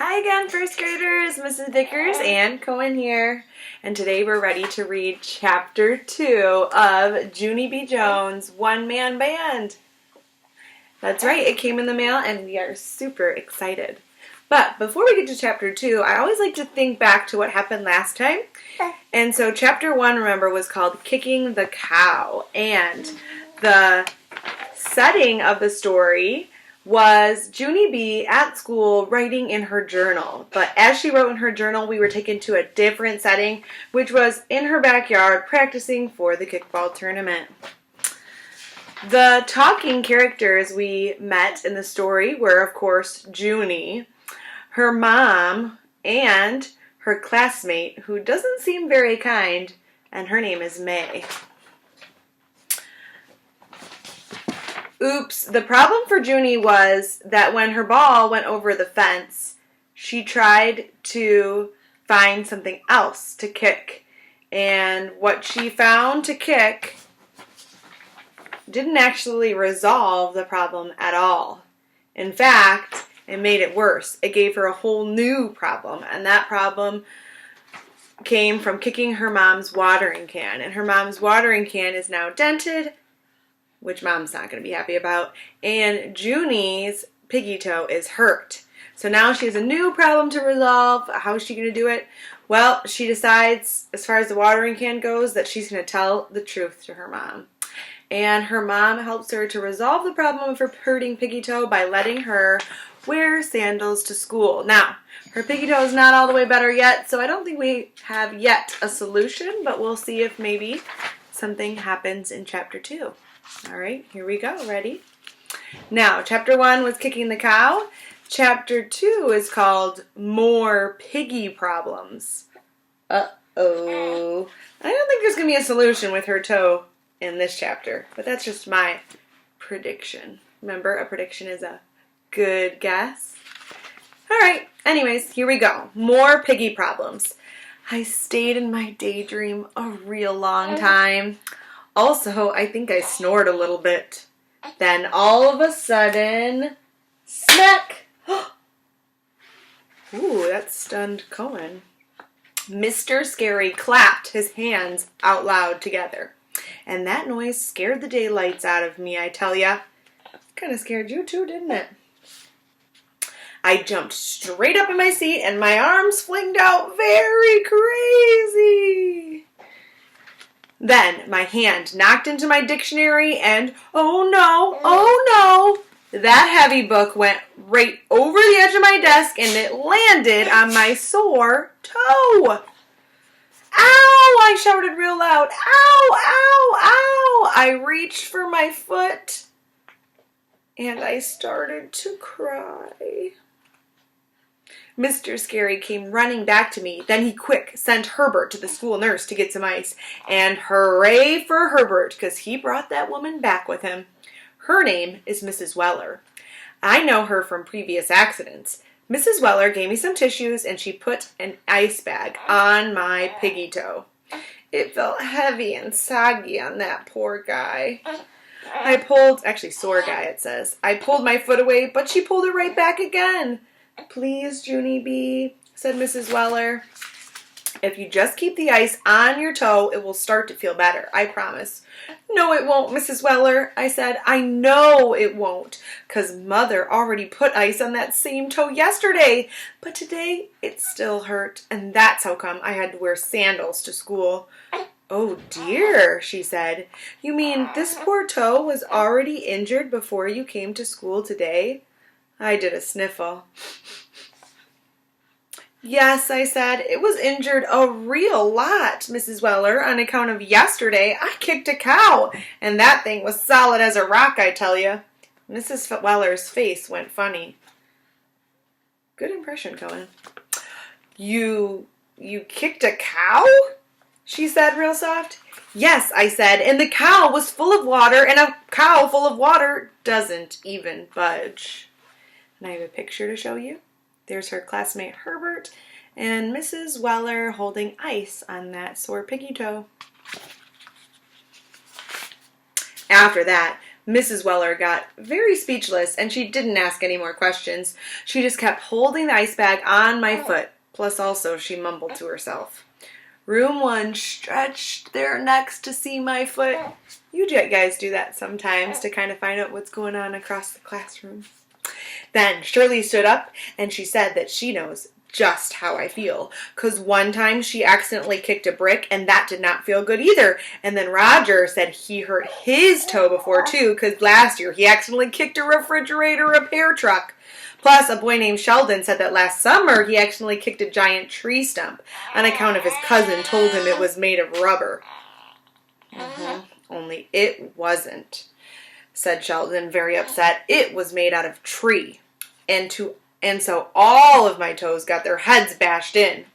Hi again, first graders. Mrs. Vickers and Cohen here. And today we're ready to read Chapter 2 of Junie B. Jones' One Man Band. That's right, it came in the mail and we are super excited. But before we get to Chapter 2, I always like to think back to what happened last time. And so Chapter 1, remember, was called Kicking the Cow. And the setting of the story was Junie B. at school writing in her journal. But as she wrote in her journal, we were taken to a different setting, which was in her backyard practicing for the kickball tournament. The talking characters we met in the story were, of course, Junie, her mom, and her classmate, who doesn't seem very kind, and her name is May. Oops, the problem for Junie was that when her ball went over the fence, she tried to find something else to kick. And what she found to kick didn't actually resolve the problem at all. In fact, it made it worse. It gave her a whole new problem, and that problem came from kicking her mom's watering can. And her mom's watering can is now dented, which Mom's not going to be happy about, and Junie's piggy toe is hurt. So now she has a new problem to resolve. How is she going to do it? Well, she decides, as far as the watering can goes, that she's going to tell the truth to her mom. And her mom helps her to resolve the problem of her hurting piggy toe by letting her wear sandals to school. Now, her piggy toe is not all the way better yet, so I don't think we have yet a solution, but we'll see if maybe something happens in Chapter 2. All right, here we go. Ready? Now, Chapter 1 was Kicking the Cow. Chapter 2 is called More Piggy Problems. Uh-oh. I don't think there's going to be a solution with her toe in this chapter, but that's just my prediction. Remember, a prediction is a good guess. All right, anyways, here we go. More piggy problems. I stayed in my daydream a real long time. Also, I think I snored a little bit. Then all of a sudden, smack! Ooh, that stunned Cohen. Mr. Scary clapped his hands out loud together. And that noise scared the daylights out of me, I tell ya. Kind of scared you too, didn't it? I jumped straight up in my seat and my arms flinged out very crazy. Then my hand knocked into my dictionary and, oh no, that heavy book went right over the edge of my desk and it landed on my sore toe. Ow! I shouted real loud. Ow, ow, ow! I reached for my foot and I started to cry. Mr. Scary came running back to me. Then he quick sent Herbert to the school nurse to get some ice. And hooray for Herbert, because he brought that woman back with him. Her name is Mrs. Weller. I know her from previous accidents. Mrs. Weller gave me some tissues and she put an ice bag on my piggy toe. It felt heavy and soggy on that poor guy. Sore guy it says. I pulled my foot away, but she pulled it right back again. Please, Junie B., said Mrs. Weller. If you just keep the ice on your toe, it will start to feel better, I promise. No, it won't, Mrs. Weller, I said. I know it won't, 'cause Mother already put ice on that same toe yesterday. But today, it still hurt, and that's how come I had to wear sandals to school. Oh, dear, she said. You mean this poor toe was already injured before you came to school today? I did a sniffle. Yes, I said, it was injured a real lot, Mrs. Weller, on account of yesterday. I kicked a cow, and that thing was solid as a rock, I tell you. Mrs. Weller's face went funny. Good impression, Cohen. You kicked a cow? She said real soft. Yes, I said, and the cow was full of water, and a cow full of water doesn't even budge. And I have a picture to show you. There's her classmate Herbert and Mrs. Weller holding ice on that sore piggy toe. After that, Mrs. Weller got very speechless, and she didn't ask any more questions. She just kept holding the ice bag on my foot. Plus, also, she mumbled to herself. Room 1 stretched their necks to see my foot. You guys do that sometimes to kind of find out what's going on across the classroom. Then Shirley stood up, and she said that she knows just how I feel. Because one time she accidentally kicked a brick, and that did not feel good either. And then Roger said he hurt his toe before, too, because last year he accidentally kicked a refrigerator repair truck. Plus, a boy named Sheldon said that last summer he accidentally kicked a giant tree stump on account of his cousin told him it was made of rubber. Only it wasn't, said Sheldon, very upset. It was made out of tree. And so all of my toes got their heads bashed in.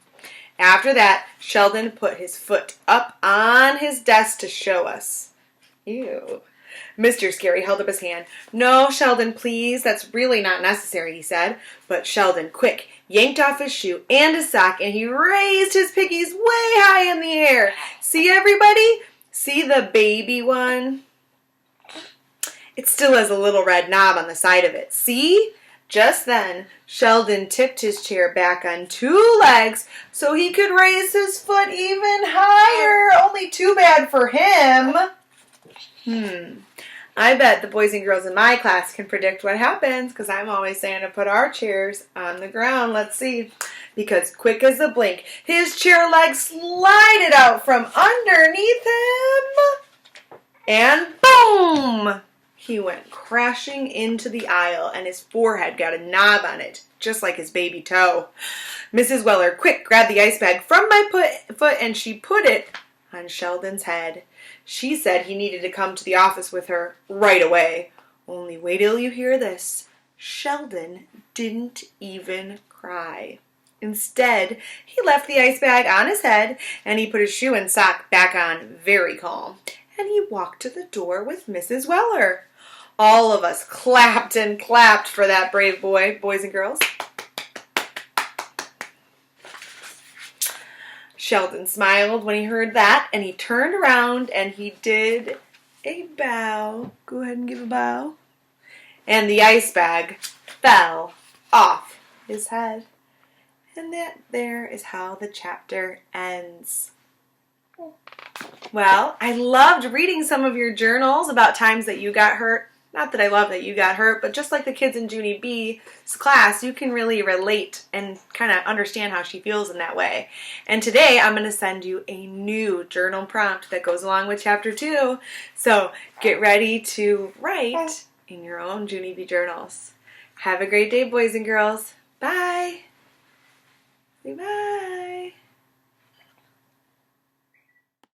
After that, Sheldon put his foot up on his desk to show us. Ew. Mr. Scary held up his hand. No, Sheldon, please. That's really not necessary, he said. But Sheldon, quick, yanked off his shoe and his sock, and he raised his piggies way high in the air. See, everybody? See the baby one? It still has a little red knob on the side of it. See? Just then, Sheldon tipped his chair back on 2 legs so he could raise his foot even higher. Only too bad for him. I bet the boys and girls in my class can predict what happens because I'm always saying to put our chairs on the ground. Let's see. Because quick as a blink, his chair legs slided out from underneath him. And boom! He went crashing into the aisle, and his forehead got a knob on it, just like his baby toe. Mrs. Weller, quick, grabbed the ice bag from my foot, and she put it on Sheldon's head. She said he needed to come to the office with her right away. Only wait till you hear this. Sheldon didn't even cry. Instead, he left the ice bag on his head, and he put his shoe and sock back on very calm. And he walked to the door with Mrs. Weller. All of us clapped and clapped for that brave boy, boys and girls. Sheldon smiled when he heard that, and he turned around and he did a bow. Go ahead and give a bow. And the ice bag fell off his head. And that there is how the chapter ends. Well, I loved reading some of your journals about times that you got hurt. Not that I love that you got hurt, but just like the kids in Junie B's class, you can really relate and kind of understand how she feels in that way. And today I'm going to send you a new journal prompt that goes along with Chapter 2. So get ready to write in your own Junie B journals. Have a great day, boys and girls. Bye. Say bye.